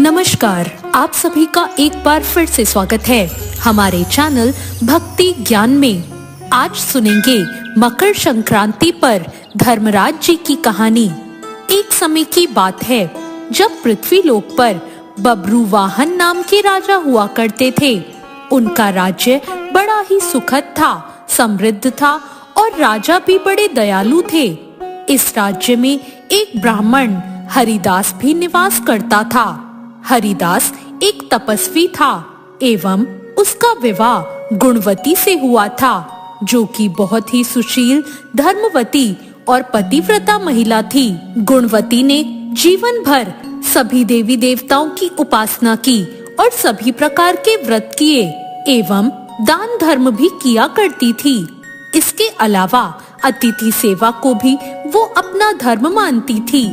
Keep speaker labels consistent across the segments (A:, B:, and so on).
A: नमस्कार, आप सभी का एक बार फिर से स्वागत है हमारे चैनल भक्ति ज्ञान में। आज सुनेंगे मकर संक्रांति पर धर्मराज जी की कहानी। एक समय की बात है जब पृथ्वी लोक पर बब्रुवाहन नाम के राजा हुआ करते थे। उनका राज्य बड़ा ही सुखद था, समृद्ध था और राजा भी बड़े दयालु थे। इस राज्य में एक ब्राह्मण हरिदास भी निवास करता था। हरिदास एक तपस्वी था एवं उसका विवाह गुणवती से हुआ था, जो कि बहुत ही सुशील, धर्मवती और पतिव्रता महिला थी। गुणवती ने जीवन भर सभी देवी देवताओं की उपासना की और सभी प्रकार के व्रत किए एवं दान धर्म भी किया करती थी। इसके अलावा अतिथि सेवा को भी वो अपना धर्म मानती थी।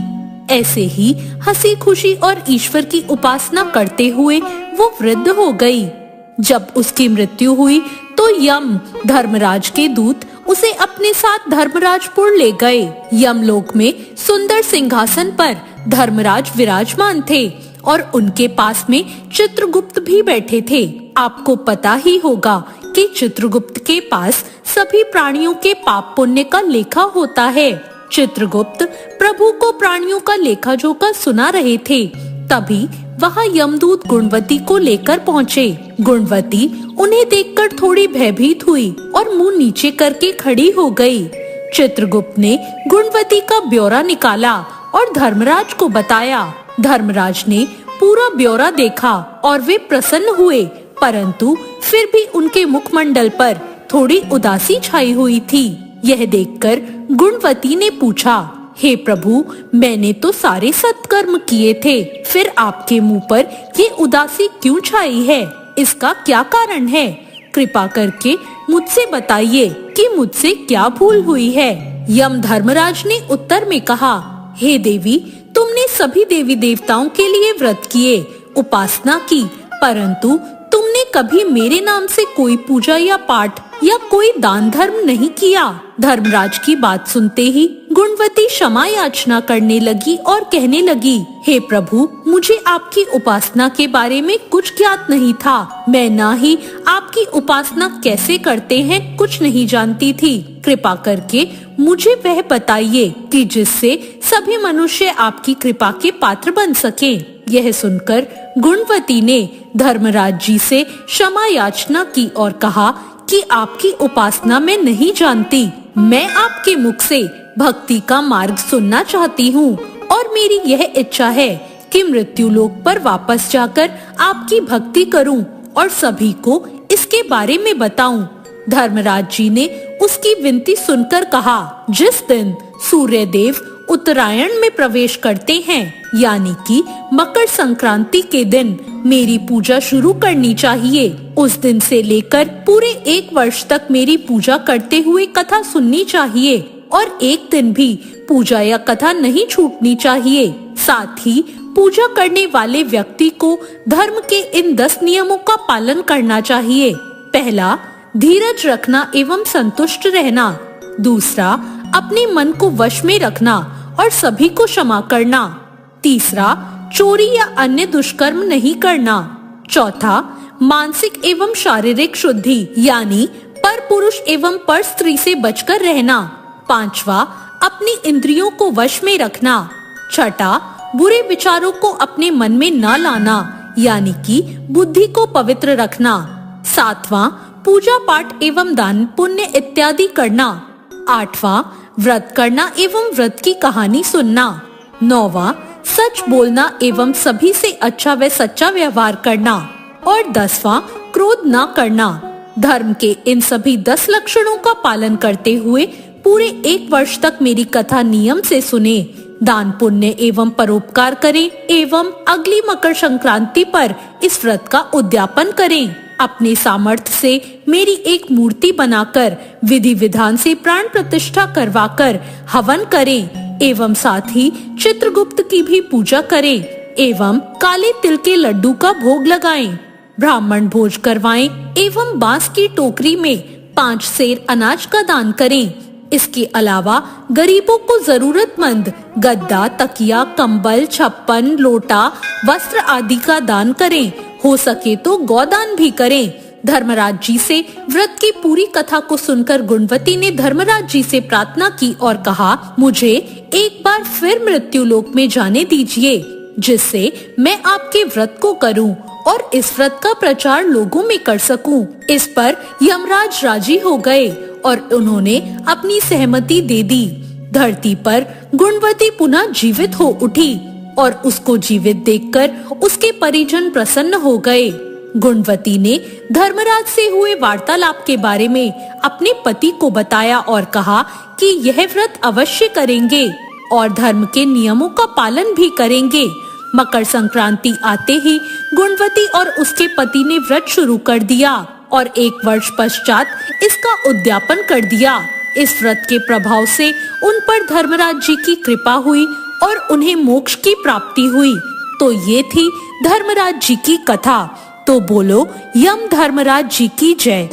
A: ऐसे ही हंसी खुशी और ईश्वर की उपासना करते हुए वो वृद्ध हो गई। जब उसकी मृत्यु हुई तो यम धर्मराज के दूत उसे अपने साथ धर्मराजपुर ले गए। यमलोक में सुंदर सिंहासन पर धर्मराज विराजमान थे और उनके पास में चित्रगुप्त भी बैठे थे। आपको पता ही होगा कि चित्रगुप्त के पास सभी प्राणियों के पाप पुण्य का लेखा होता है। चित्रगुप्त प्रभु को प्राणियों का लेखा जोखा सुना रहे थे। तभी वहाँ यमदूत गुणवती को लेकर पहुँचे। गुणवती उन्हें देखकर थोड़ी भयभीत हुई और मुंह नीचे करके खड़ी हो गई। चित्रगुप्त ने गुणवती का ब्यौरा निकाला और धर्मराज को बताया। धर्मराज ने पूरा ब्यौरा देखा और वे प्रसन्न हुए, परंतु फिर भी उनके मुखमंडल पर थोड़ी उदासी छाई हुई थी। यह देखकर गुणवती ने पूछा, हे प्रभु, मैंने तो सारे सत्कर्म किए थे, फिर आपके मुंह पर ये उदासी क्यों छाई है? इसका क्या कारण है? कृपा करके मुझसे बताइए कि मुझसे क्या भूल हुई है। यम धर्मराज ने उत्तर में कहा, हे देवी, तुमने सभी देवी देवताओं के लिए व्रत किए, उपासना की, परंतु तुमने कभी मेरे नाम से कोई पूजा या पाठ या कोई दान धर्म नहीं किया। धर्मराज की बात सुनते ही गुणवती क्षमा याचना करने लगी और कहने लगी, हे प्रभु, मुझे आपकी उपासना के बारे में कुछ ज्ञात नहीं था। मैं ना ही आपकी उपासना कैसे करते हैं कुछ नहीं जानती थी। कृपा करके मुझे वह बताइए कि जिससे सभी मनुष्य आपकी कृपा के पात्र बन सके। यह सुनकर गुणवती ने धर्मराज जी से क्षमा याचना की और कहा कि आपकी उपासना मैं नहीं जानती। मैं आपके मुख से भक्ति का मार्ग सुनना चाहती हूँ और मेरी यह इच्छा है कि मृत्यु लोक पर वापस जाकर आपकी भक्ति करूँ और सभी को इसके बारे में बताऊं। धर्मराज जी ने उसकी विनती सुनकर कहा, जिस दिन सूर्य देव उत्तरायण में प्रवेश करते हैं, यानी कि मकर संक्रांति के दिन मेरी पूजा शुरू करनी चाहिए। उस दिन से लेकर पूरे 1 वर्ष तक मेरी पूजा करते हुए कथा सुननी चाहिए और एक दिन भी पूजा या कथा नहीं छूटनी चाहिए। साथ ही पूजा करने वाले व्यक्ति को धर्म के इन 10 नियमों का पालन करना चाहिए। पहला, धीरज रखना एवं संतुष्ट रहना। दूसरा, अपने मन को वश में रखना और सभी को क्षमा करना। तीसरा, चोरी या अन्य दुष्कर्म नहीं करना। चौथा, मानसिक एवं शारीरिक शुद्धि, यानी पर पुरुष एवं पर स्त्री से बचकर रहना। पांचवा, अपनी इंद्रियों को वश में रखना। छठा, बुरे विचारों को अपने मन में न लाना, यानी कि बुद्धि को पवित्र रखना। सातवां, पूजा पाठ एवं दान पुण्य इत्यादि करना। आठवां, व्रत करना एवं व्रत की कहानी सुनना। नौवां, सच बोलना एवं सभी से अच्छा व सच्चा व्यवहार करना। और 10वां, क्रोध न करना। धर्म के इन सभी 10 लक्षणों का पालन करते हुए पूरे 1 वर्ष तक मेरी कथा नियम से सुने, दान पुण्य एवं परोपकार करें एवं अगली मकर संक्रांति पर इस व्रत का उद्यापन करें। अपने सामर्थ्य से मेरी एक मूर्ति बनाकर विधि विधान से प्राण प्रतिष्ठा करवाकर हवन करें एवं साथ ही चित्रगुप्त की भी पूजा करें एवं काले तिल के लड्डू का भोग लगाएं, ब्राह्मण भोज करवाएं एवं बांस की टोकरी में 5 सेर अनाज का दान करें। इसके अलावा गरीबों को जरूरतमंद गद्दा, तकिया, कंबल, छप्पन, लोटा, वस्त्र आदि का दान करें। हो सके तो गौदान भी करें। धर्मराज जी से व्रत की पूरी कथा को सुनकर गुणवती ने धर्मराज जी से प्रार्थना की और कहा, मुझे एक बार फिर मृत्यु लोक में जाने दीजिए, जिससे मैं आपके व्रत को करूं और इस व्रत का प्रचार लोगों में कर सकूं। इस पर यमराज राजी हो गए और उन्होंने अपनी सहमति दे दी। धरती पर गुणवती पुनः जीवित हो उठी और उसको जीवित देखकर उसके परिजन प्रसन्न हो गए। गुणवती ने धर्मराज से हुए वार्तालाप के बारे में अपने पति को बताया और कहा कि यह व्रत अवश्य करेंगे और धर्म के नियमों का पालन भी करेंगे। मकर संक्रांति आते ही गुणवती और उसके पति ने व्रत शुरू कर दिया और 1 वर्ष पश्चात इसका उद्यापन कर दिया। इस व्रत के प्रभाव से उन पर धर्मराज जी की कृपा हुई और उन्हें मोक्ष की प्राप्ति हुई। तो ये थी धर्मराज जी की कथा। तो बोलो यम धर्मराज जी की जय।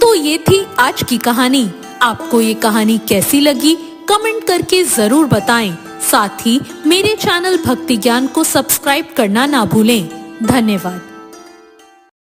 A: तो ये थी आज की कहानी। आपको ये कहानी कैसी लगी कमेंट करके जरूर बताएं। साथ ही मेरे चैनल भक्ति ज्ञान को सब्सक्राइब करना ना भूलें। धन्यवाद।